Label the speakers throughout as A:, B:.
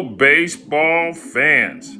A: Hello, baseball fans.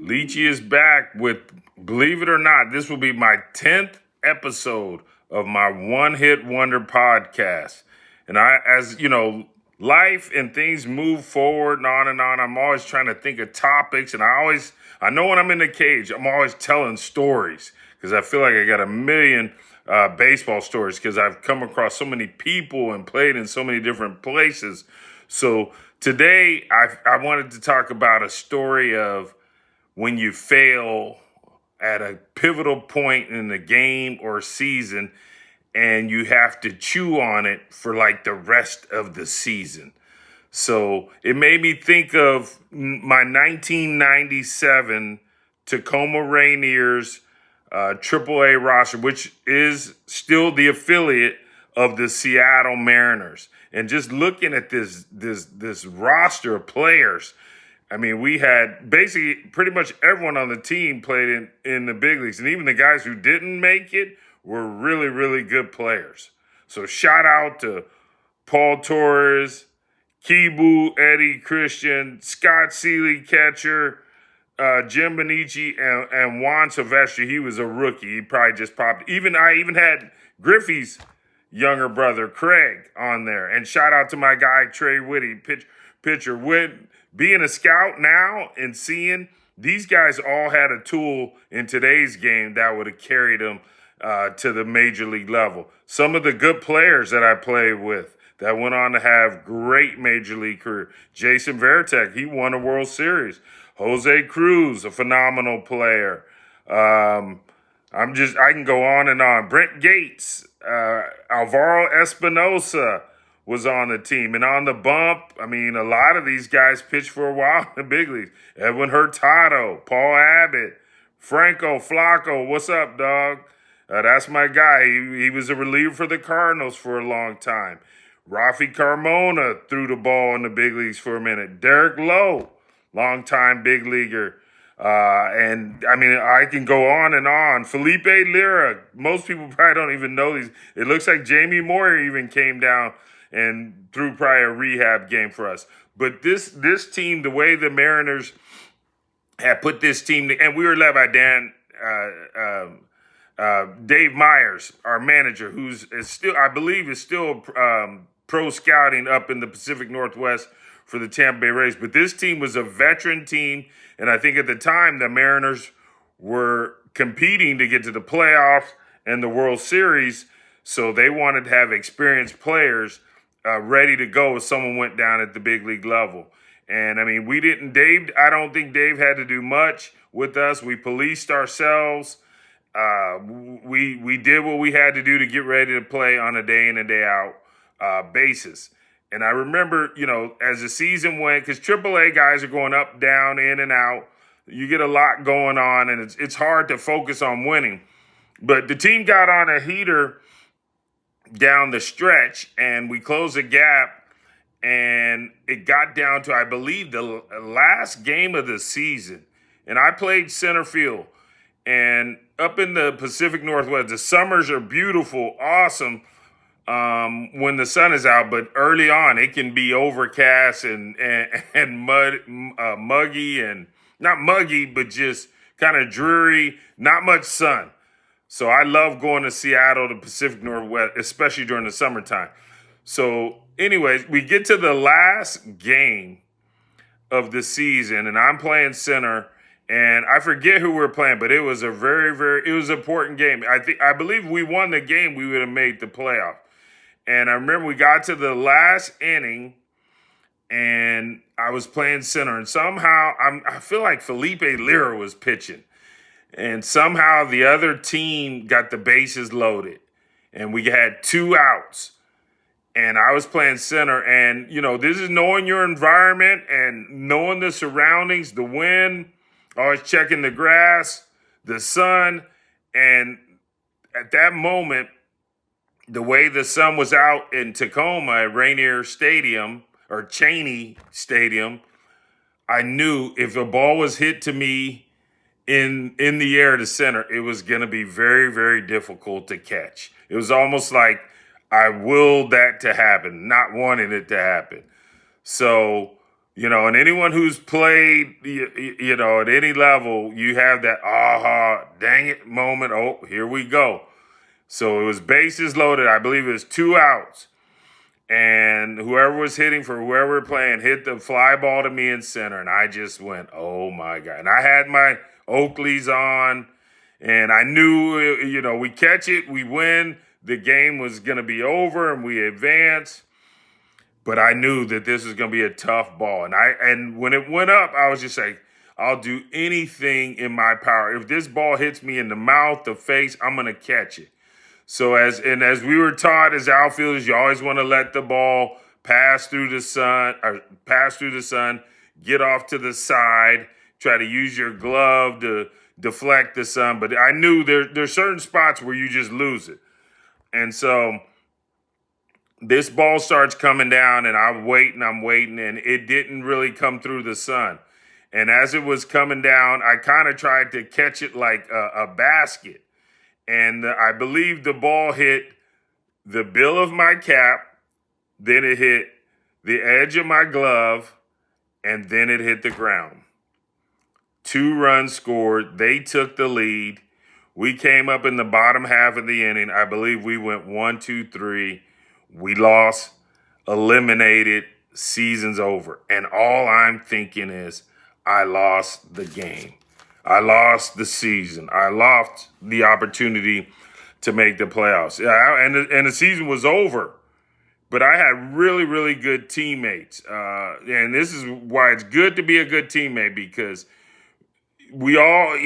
A: Leachy is back with, believe it or not, this will be my 10th episode of my One Hit Wonder podcast. And as you know, life and things move forward and on, I'm always trying to think of topics. And I know when I'm in the cage, I'm always telling stories because I feel like I got a million baseball stories because I've come across so many people and played in so many different places. So today I wanted to talk about a story of when you fail at a pivotal point in the game or season and you have to chew on it for like the rest of the season. So it made me think of my 1997 Tacoma Rainiers AAA roster, which is still the affiliate of the Seattle Mariners. And just looking at this roster of players, I mean, we had basically pretty much everyone on the team played in the big leagues. And even the guys who didn't make it were really, really good players. So shout out to Paul Torres, Kibu, Eddie Christian, Scott Seeley, catcher, Jim Benici, and Juan Silvestri. He was a rookie. He probably just popped. I even had Griffey's younger brother, Craig, on there. And shout out to my guy, Trey Whitty, pitcher. With being a scout now and seeing these guys all had a tool in today's game that would have carried them to the major league level. Some of the good players that I played with that went on to have great major league career. Jason Varitek, he won a World Series. Jose Cruz, a phenomenal player. I can go on and on. Brent Gates, Alvaro Espinosa was on the team. And on the bump, I mean, a lot of these guys pitched for a while in the big leagues. Edwin Hurtado, Paul Abbott, Franco Flacco, what's up, dog? That's my guy. He was a reliever for the Cardinals for a long time. Rafi Carmona threw the ball in the big leagues for a minute. Derek Lowe, longtime big leaguer. And I mean, I can go on and on. Felipe Lira, most people probably don't even know these. It looks like Jamie Moyer even came down and threw probably a rehab game for us. But this team, the way the Mariners had put this team, and we were led by Dave Myers, our manager, I believe is still pro scouting up in the Pacific Northwest for the Tampa Bay Rays. But this team was a veteran team, and I think at the time the Mariners were competing to get to the playoffs and the World Series, so they wanted to have experienced players ready to go if someone went down at the big league level. And I mean, I don't think Dave had to do much with us. We policed ourselves. We did what we had to do to get ready to play on a day in and day out basis. And I remember, as the season went, because AAA guys are going up, down, in and out. You get a lot going on, and it's hard to focus on winning. But the team got on a heater down the stretch, and we closed the gap, and it got down to, I believe, the last game of the season. And I played center field. And up in the Pacific Northwest, the summers are beautiful, awesome when the sun is out. But early on, it can be overcast and muggy, and not muggy, but just kind of dreary, not much sun. So I love going to Seattle, the Pacific Northwest, especially during the summertime. So anyways, we get to the last game of the season, and I'm playing center. And I forget who we were playing, but it was a it was an important game. I believe we won the game, we would have made the playoff. And I remember we got to the last inning, and I was playing center. And somehow, I feel like Felipe Lira was pitching. And somehow the other team got the bases loaded. And we had 2 outs. And I was playing center. And, this is knowing your environment and knowing the surroundings, the wind, always checking the grass, the sun. And at that moment, the way the sun was out in Tacoma at Rainier Stadium, or Cheney Stadium, I knew if a ball was hit to me in the air to center, it was going to be very, very difficult to catch. It was almost like I willed that to happen, not wanting it to happen. So And anyone who's played, at any level, you have that aha, dang it moment. Oh, here we go. So it was bases loaded. I believe it was 2 outs. And whoever was hitting for whoever we're playing hit the fly ball to me in center. And I just went, oh my God. And I had my Oakleys on. And I knew, we catch it, we win. The game was going to be over and we advance. But I knew that this was going to be a tough ball. And when it went up, I was just like, I'll do anything in my power. If this ball hits me in the mouth, the face, I'm going to catch it. So as we were taught as outfielders, you always want to let the ball pass through the sun, get off to the side, try to use your glove to deflect the sun. But I knew there's certain spots where you just lose it. And so this ball starts coming down, and I'm waiting, and it didn't really come through the sun. And as it was coming down, I kind of tried to catch it like a basket. And I believe the ball hit the bill of my cap, then it hit the edge of my glove, and then it hit the ground. 2 runs scored. They took the lead. We came up in the bottom half of the inning. I believe we went 1, 2, 3. We lost, eliminated, season's over. And all I'm thinking is, I lost the game. I lost the season. I lost the opportunity to make the playoffs. And the season was over. But I had really, really good teammates. And this is why it's good to be a good teammate, because we all,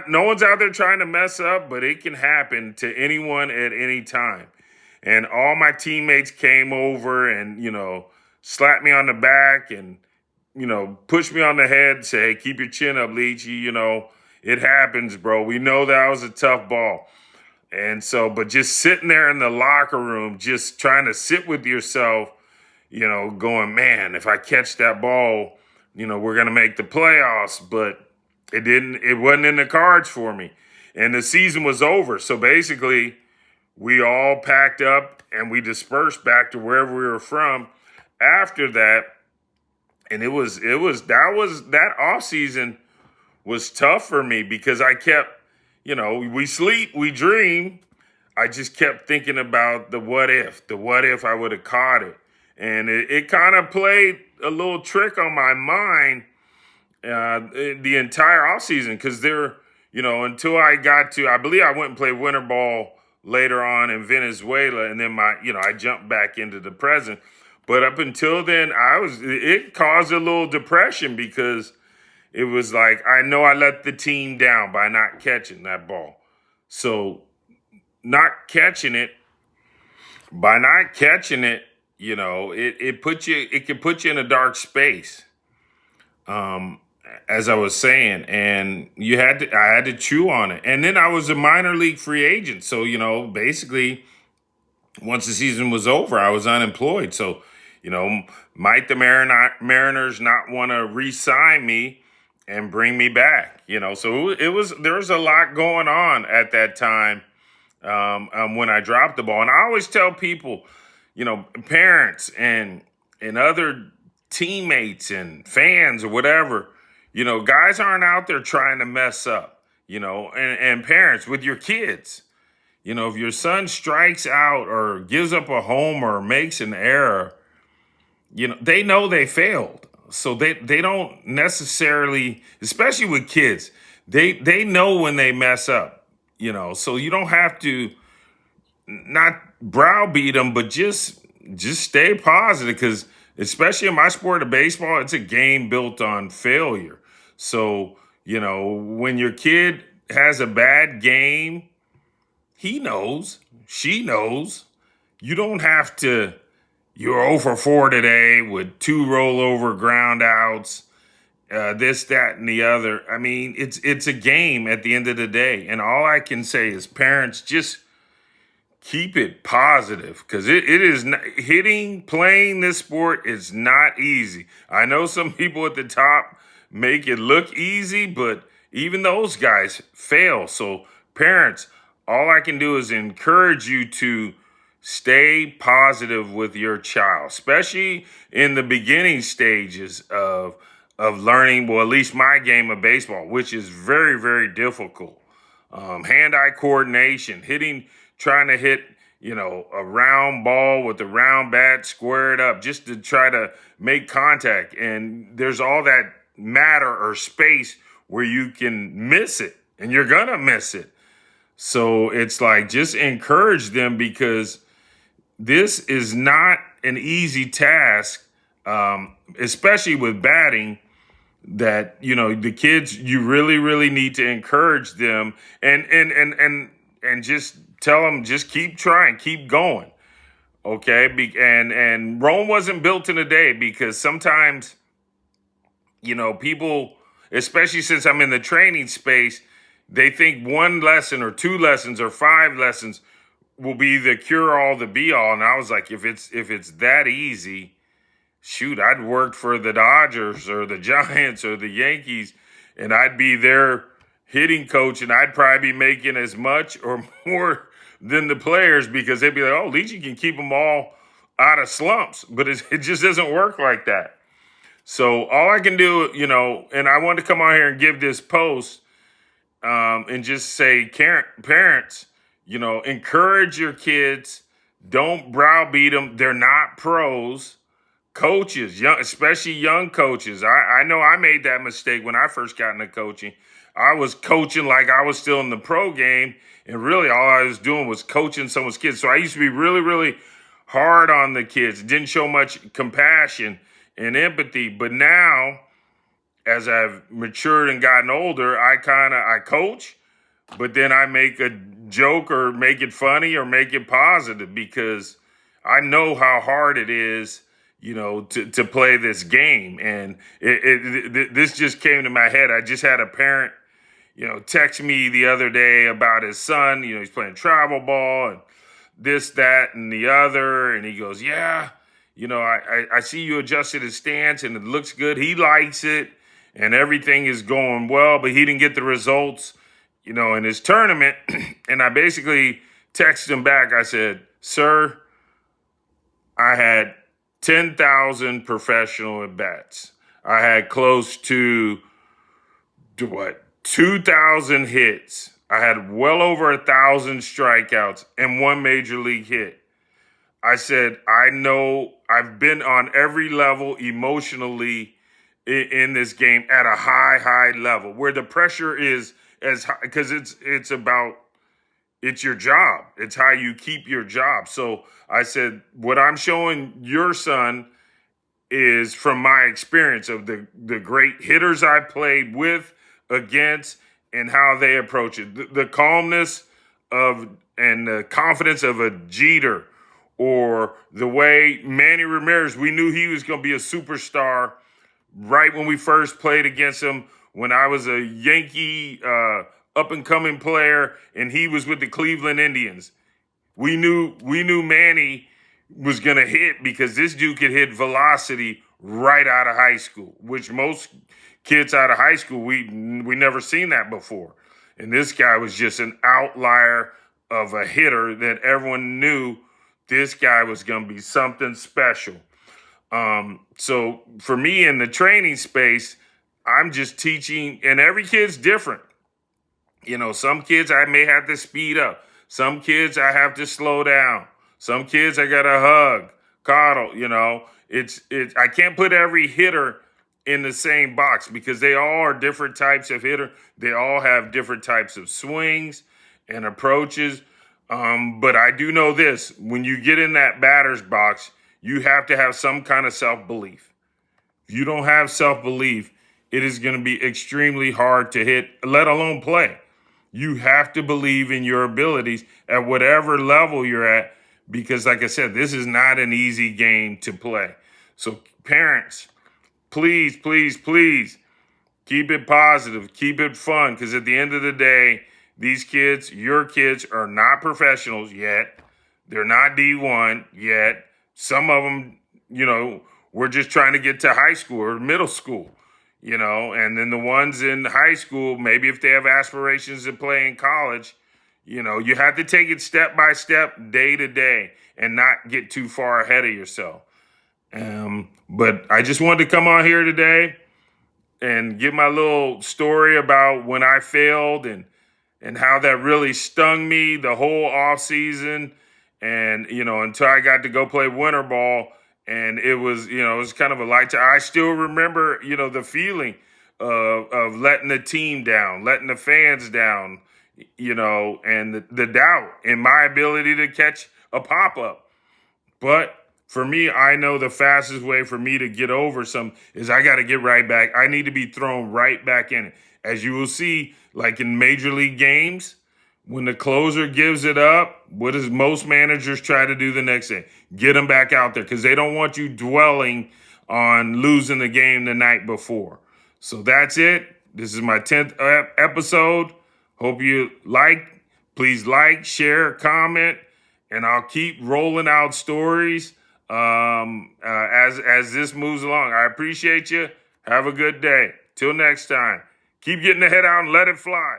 A: no one's out there trying to mess up, but it can happen to anyone at any time. And all my teammates came over and, slapped me on the back and, pushed me on the head, say, hey, keep your chin up, Leachy. It happens, bro. We know that was a tough ball. And so, but just sitting there in the locker room, just trying to sit with yourself, going, man, if I catch that ball, we're going to make the playoffs. But it wasn't in the cards for me. And the season was over. So basically, we all packed up and we dispersed back to wherever we were from after that. And that off season was tough for me because I kept, we sleep, we dream. I just kept thinking about the what if I would have caught it. And it kind of played a little trick on my mind the entire off season, because until I got to, I believe I went and played winter ball later on in Venezuela, and then I jumped back into the present. But up until then, it caused a little depression because it was like, I know I let the team down by not catching that ball. So not catching it, it can put you in a dark space. As I was saying, and I had to chew on it. And then I was a minor league free agent. So, basically once the season was over, I was unemployed. So, might the Mariners not want to re-sign me and bring me back? So there was a lot going on at that time when I dropped the ball. And I always tell people, parents and other teammates and fans or whatever, guys aren't out there trying to mess up, and parents with your kids. If your son strikes out or gives up a homer or makes an error, they know they failed. So they don't necessarily, especially with kids, they know when they mess up, so you don't have to not browbeat them, but just stay positive, because especially in my sport of baseball, it's a game built on failure. So, when your kid has a bad game, he knows, she knows. You don't have to, you're 0 for 4 today with 2 rollover ground outs, this, that, and the other. I mean, it's a game at the end of the day. And all I can say is, parents, just keep it positive, because it is not, playing this sport is not easy. I know some people at the top make it look easy, but even those guys fail. So parents, all I can do is encourage you to Stay positive with your child, especially in the beginning stages of learning, well, at least my game of baseball, which is very, very difficult. Hand-eye coordination, trying to hit, a round ball with a round bat, square it up, just to try to make contact. And there's all that matter or space where you can miss it, and you're gonna miss it. So it's like, just encourage them, because this is not an easy task, especially with batting. That the kids, you really, really need to encourage them, and just tell them, just keep trying, keep going. Okay, and Rome wasn't built in a day, because sometimes people, especially since I'm in the training space, they think one lesson or two lessons or five lessons will be the cure all, the be all. And I was like, if it's that easy, shoot, I'd worked for the Dodgers or the Giants or the Yankees, and I'd be their hitting coach, and I'd probably be making as much or more than the players, because they'd be like, oh, at least you can keep them all out of slumps. But it just doesn't work like that. So all I can do, and I wanted to come on here and give this post, and just say, parents, encourage your kids. Don't browbeat them. They're not pros. Coaches, especially young coaches. I know I made that mistake when I first got into coaching. I was coaching like I was still in the pro game, and really all I was doing was coaching someone's kids. So I used to be really, really hard on the kids. Didn't show much compassion and empathy. But now, as I've matured and gotten older, I coach, but then I make a joke or make it funny or make it positive, because I know how hard it is, to play this game. And this just came to my head. I just had a parent, text me the other day about his son. He's playing travel ball and this, that, and the other. And he goes, yeah, I see you adjusted his stance and it looks good. He likes it and everything is going well, but he didn't get the results, in his tournament. And I basically texted him back. I said, sir, I had 10,000 professional at bats. I had close to 2,000 hits. I had well over 1,000 strikeouts and one major league hit. I said, I know I've been on every level emotionally in this game at a high level, where the pressure is as high, because it's your job. It's how you keep your job. So I said, what I'm showing your son is from my experience of the great hitters I played with, against, and how they approach it. The calmness and the confidence of a Jeter, or the way Manny Ramirez, we knew he was going to be a superstar right when we first played against him, when I was a Yankee up-and-coming player and he was with the Cleveland Indians. We knew Manny was going to hit, because this dude could hit velocity right out of high school, which most kids out of high school, we never seen that before. And this guy was just an outlier of a hitter that everyone knew this guy was going to be something special. So for me in the training space, I'm just teaching, and every kid's different. Some kids I may have to speed up. Some kids I have to slow down. Some kids I got to hug, coddle, I can't put every hitter in the same box, because they all are different types of hitter. They all have different types of swings and approaches. But I do know this: when you get in that batter's box, you have to have some kind of self-belief. If you don't have self-belief, it is going to be extremely hard to hit, let alone play. You have to believe in your abilities at whatever level you're at, because like I said, this is not an easy game to play. So parents, please, please, please keep it positive, keep it fun, because at the end of the day, these kids, your kids, are not professionals yet. They're not D1 yet. Some of them, we're just trying to get to high school or middle school, and then the ones in high school, maybe if they have aspirations to play in college, You have to take it step by step, day to day, and not get too far ahead of yourself. But I just wanted to come on here today and give my little story about when I failed and how that really stung me the whole off season, and until I got to go play winter ball, and it was kind of a light. I still remember the feeling of letting the team down, letting the fans down, and the doubt in my ability to catch a pop up. But for me, I know the fastest way for me to get over some is I got to get right back. I need to be thrown right back in it. As you will see, like in major league games, when the closer gives it up, what does most managers try to do the next day? Get them back out there because they don't want you dwelling on losing the game the night before. So that's it. This is my 10th episode. Hope you like. Please like, share, comment, and I'll keep rolling out stories as this moves along. I appreciate you. Have a good day. Till next time. Keep getting the head out and let it fly.